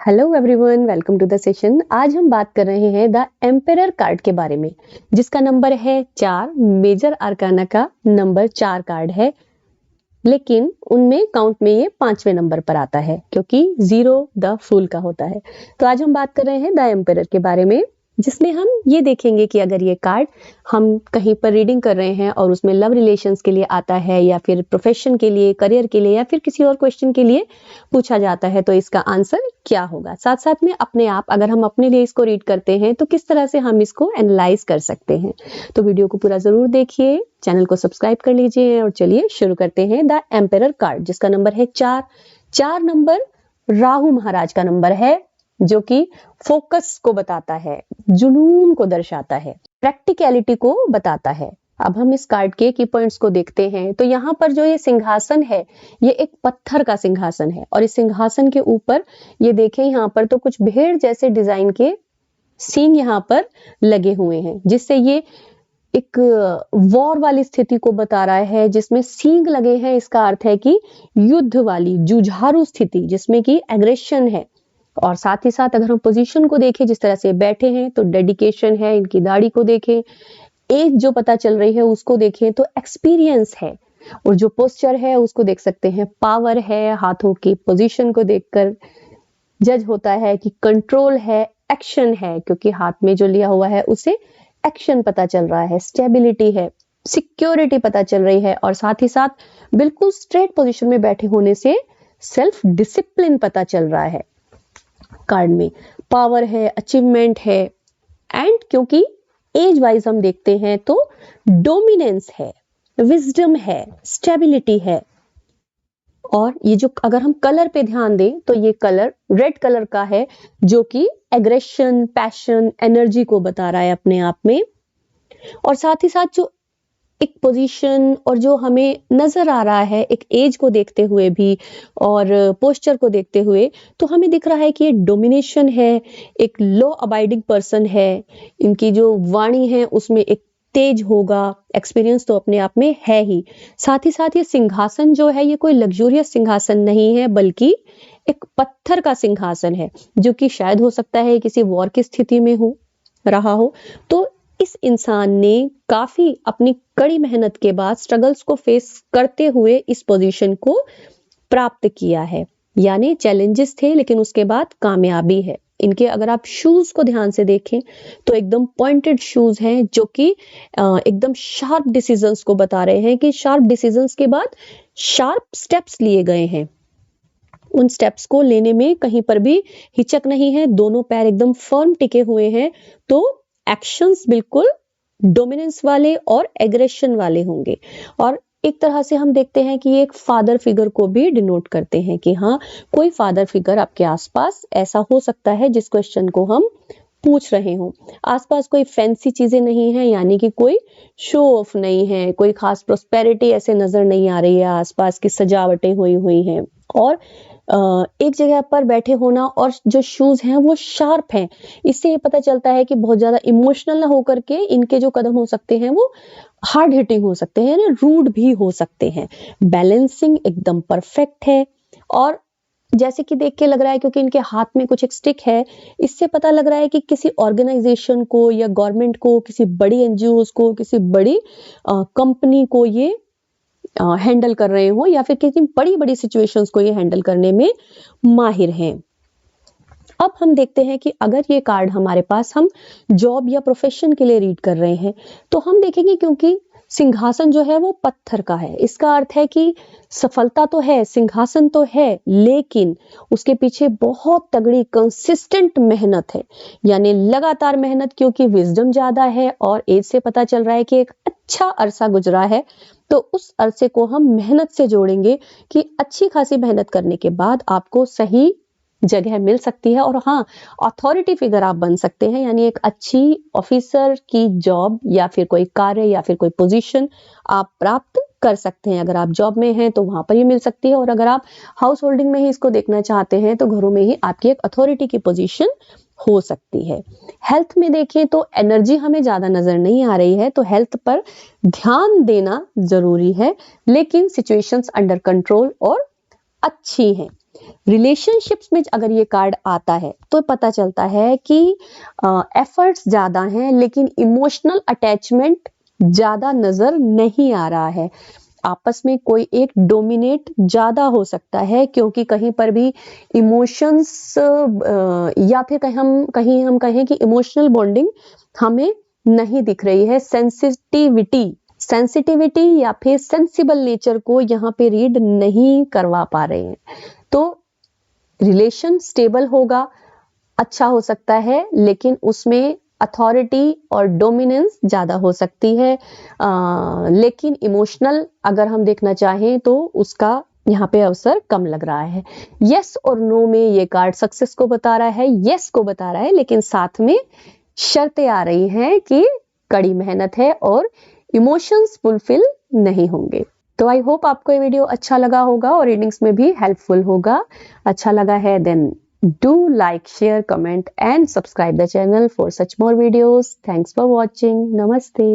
Hello everyone, welcome to the session. आज हम बात कर रहे हैं द एम्पेरर कार्ड के बारे में, जिसका नंबर है 4। मेजर आर्काना का नंबर 4 कार्ड है, लेकिन उनमें काउंट में ये 5वें नंबर पर आता है क्योंकि 0 द फूल का होता है। तो आज हम बात कर रहे हैं द एम्पेरर के बारे में, जिसमें हम ये देखेंगे कि अगर ये कार्ड हम कहीं पर रीडिंग कर रहे हैं और उसमें लव रिलेशंस के लिए आता है या फिर प्रोफेशन के लिए, करियर के लिए या फिर किसी और क्वेश्चन के लिए पूछा जाता है, तो इसका आंसर क्या होगा। साथ साथ में अपने आप अगर हम अपने लिए इसको रीड करते हैं तो किस तरह से हम इसको एनालाइज कर सकते हैं। तो वीडियो को पूरा जरूर देखिए, चैनल को सब्सक्राइब कर लीजिए और चलिए शुरू करते हैं। द एम्पेरर कार्ड जिसका नंबर है 4। 4 नंबर राहु महाराज का नंबर है, जो कि फोकस को बताता है, जुनून को दर्शाता है, प्रैक्टिकलिटी को बताता है। अब हम इस कार्ड के की पॉइंट्स को देखते हैं तो यहाँ पर जो ये सिंहासन है, ये एक पत्थर का सिंहासन है और इस सिंहासन के ऊपर ये देखें, यहाँ पर तो कुछ भेड़ जैसे डिजाइन के सींग यहाँ पर लगे हुए हैं, जिससे ये एक वॉर वाली स्थिति को बता रहा है। जिसमें सींग लगे हैं, इसका अर्थ है कि युद्ध वाली, जुझारू स्थिति जिसमें कि एग्रेशन है। और साथ ही साथ अगर हम पोजीशन को देखें, जिस तरह से बैठे हैं, तो डेडिकेशन है। इनकी दाढ़ी को देखें, एज जो पता चल रही है उसको देखें तो एक्सपीरियंस है। और जो पोस्चर है उसको देख सकते हैं, पावर है। हाथों की पोजीशन को देखकर जज होता है कि कंट्रोल है, एक्शन है, क्योंकि हाथ में जो लिया हुआ है उसे एक्शन पता चल रहा है। स्टेबिलिटी है, सिक्योरिटी पता चल रही है। और साथ ही साथ बिल्कुल स्ट्रेट पोजीशन में बैठे होने से सेल्फ डिसिप्लिन पता चल रहा है। कार्ड में पावर है, अचीवमेंट है, एंड क्योंकि एज वाइज हम देखते हैं तो डोमिनेंस है, विजडम है, स्टेबिलिटी है। और ये जो अगर हम कलर पे ध्यान दें तो ये कलर रेड कलर का है, जो कि एग्रेशन, पैशन, एनर्जी को बता रहा है अपने आप में। और साथ ही साथ जो एक पोजीशन और जो हमें नजर आ रहा है एक एज को देखते हुए भी और पोस्चर को देखते हुए, तो हमें दिख रहा है कि ये डोमिनेशन है, एक लो अबाइडिंग पर्सन है। इनकी जो वाणी है उसमें एक तेज होगा, एक्सपीरियंस तो अपने आप में है ही। साथ ही साथ ये सिंहासन जो है, ये कोई लग्जूरियस सिंहासन नहीं है, बल्कि एक पत्थर का सिंहासन है, जो कि शायद हो सकता है किसी वॉर की स्थिति में हो रहा हो। तो इस इंसान ने काफी अपनी कड़ी मेहनत के बाद स्ट्रगल्स को फेस करते हुए इस पोजीशन को प्राप्त किया है। यानी चैलेंजेस थे, लेकिन उसके बाद कामयाबी है। इनके अगर आप शूज को ध्यान से देखें तो एकदम पॉइंटेड शूज हैं, जो कि एकदम शार्प डिसीजंस को बता रहे हैं कि शार्प डिसीजंस के बाद शार्प स्टेप्स लिए गए हैं। उन स्टेप्स को लेने में कहीं पर भी हिचक नहीं है, दोनों पैर एकदम फर्म टिके हुए हैं। तो एक्शंस बिल्कुल डोमिनेंस वाले और एग्रेशन वाले होंगे। और एक तरह से हम देखते हैं कि ये एक फादर फिगर को भी डिनोट करते हैं कि हाँ, कोई फादर फिगर आपके आसपास ऐसा हो सकता है जिस क्वेश्चन को हम पूछ रहे हो। आसपास कोई फैंसी चीजें नहीं है, यानी कि कोई शो ऑफ नहीं है, कोई खास प्रोस्पेरिटी ऐसे नजर नहीं आ रही है। आसपास की सजावटें हुई हुई हैं और एक जगह पर बैठे होना, और जो शूज हैं वो शार्प हैं। इससे ये पता चलता है कि बहुत ज्यादा इमोशनल ना होकर के इनके जो कदम हो सकते हैं वो हार्ड हिटिंग हो सकते हैं, यानी रूड भी हो सकते हैं। बैलेंसिंग एकदम परफेक्ट है। और जैसे कि देख के लग रहा है, क्योंकि इनके हाथ में कुछ एक स्टिक है, इससे पता लग रहा है कि किसी ऑर्गेनाइजेशन को या गवर्नमेंट को, किसी बड़ी एनजीओज को, किसी बड़ी कंपनी को ये हैंडल कर रहे हो, या फिर किसी बड़ी बड़ी सिचुएशंस को ये हैंडल करने में माहिर हैं। अब हम देखते हैं कि अगर ये कार्ड हमारे पास हम जॉब या प्रोफेशन के लिए रीड कर रहे हैं, तो हम देखेंगे क्योंकि सिंहासन जो है वो पत्थर का है, इसका अर्थ है कि सफलता तो है, सिंहासन तो है, लेकिन उसके पीछे बहुत तगड़ी कंसिस्टेंट मेहनत है, यानी लगातार मेहनत, क्योंकि विजडम ज्यादा है और एज से पता चल रहा है कि एक अच्छा अरसा गुजरा है। तो उस अरसे को हम मेहनत से जोड़ेंगे कि अच्छी खासी मेहनत करने के बाद आपको सही जगह मिल सकती है, और हाँ, अथॉरिटी फिगर आप बन सकते हैं, यानी एक अच्छी ऑफिसर की जॉब या फिर कोई कार्य या फिर कोई पोजीशन आप प्राप्त कर सकते हैं। अगर आप जॉब में हैं तो वहां पर ये मिल सकती है, और अगर आप हाउस होल्डिंग में ही इसको देखना चाहते हैं तो घरों में ही आपकी एक अथॉरिटी की पोजीशन हो सकती है। हेल्थ में देखें तो एनर्जी हमें ज्यादा नजर नहीं आ रही है, तो हेल्थ पर ध्यान देना जरूरी है, लेकिन सिचुएशंस अंडर कंट्रोल और अच्छी हैं। रिलेशनशिप्स में अगर ये कार्ड आता है तो पता चलता है कि एफर्ट्स ज्यादा हैं लेकिन इमोशनल अटैचमेंट ज्यादा नजर नहीं आ रहा है। आपस में कोई एक डोमिनेट ज्यादा हो सकता है क्योंकि कहीं पर भी इमोशंस या फिर कहीं हम कहें कि इमोशनल बॉन्डिंग हमें नहीं दिख रही है। सेंसिटिविटी या फिर सेंसिबल नेचर को यहाँ पे रीड नहीं करवा पा रहे हैं। तो रिलेशन स्टेबल होगा, अच्छा हो सकता है, लेकिन उसमें अथॉरिटी और डोमिनेंस ज्यादा हो सकती है। लेकिन इमोशनल अगर हम देखना चाहें तो उसका यहाँ पे अवसर कम लग रहा है। यस और नो में ये कार्ड सक्सेस को बता रहा है, यस को बता रहा है, लेकिन साथ में शर्तें आ रही हैं कि कड़ी मेहनत है और इमोशंस फुलफिल नहीं होंगे। तो आई होप आपको ये वीडियो अच्छा लगा होगा और रीडिंग्स में भी हेल्पफुल होगा। अच्छा लगा है then do like, share, comment and subscribe the channel for such more videos. Thanks for watching. Namaste.